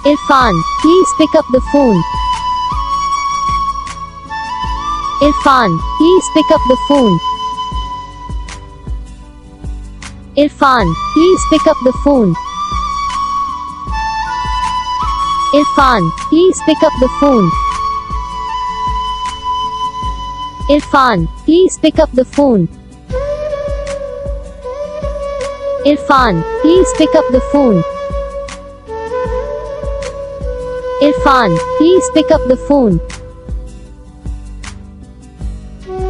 Irfan, please pick up the phone. Irfan, please pick up the phone. Irfan, please pick up the phone. Irfan, please pick up the phone. Irfan, please pick up the phone. Irfan, please pick up the phone. Irfan, please pick up the phone.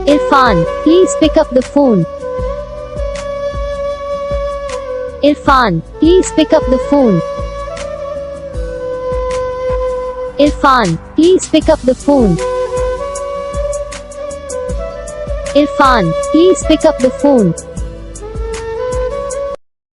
Irfan, please pick up the phone. Irfan, please pick up the phone. Irfan, please pick up the phone. Irfan, please pick up the phone.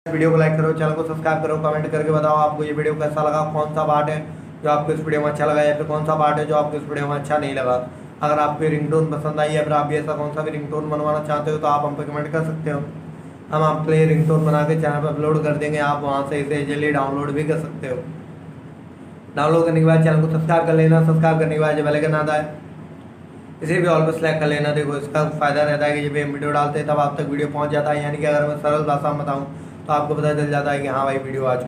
Video को like करो, channel को subscribe करो, comment करके बताओ आपको ये video कैसा लगा, कौन सा पार्ट है जो आपको इस वीडियो में अच्छा लगा या फिर कौन सा पार्ट है जो आपको इस वीडियो में अच्छा नहीं लगा। अगर आपको रिंगटोन पसंद आई या फिर आप भी ऐसा कौन सा भी रिंगटोन बनवाना चाहते हो तो आप हम पे कमेंट कर सकते हो। हम आपके लिए रिंगटोन बना के चैनल पर अपलोड कर देंगे, आप वहाँ से इसे इजीली डाउनलोड भी कर सकते हो। डाउनलोड करने के बाद चैनल को सब्सक्राइब कर लेना, सब्सक्राइब करने के बाद जब बेल आइकन आता है इसे भी ऑल पर सेलेक्ट कर लेना। देखो इसका फ़ायदा रहता है कि जब हम वीडियो डालते हैं तब आप तक वीडियो पहुँच जाता है, यानी कि अगर मैं सरल भाषा में बताऊँ तो आपको पता चल जाता है कि हाँ भाई वीडियो आ चुका है।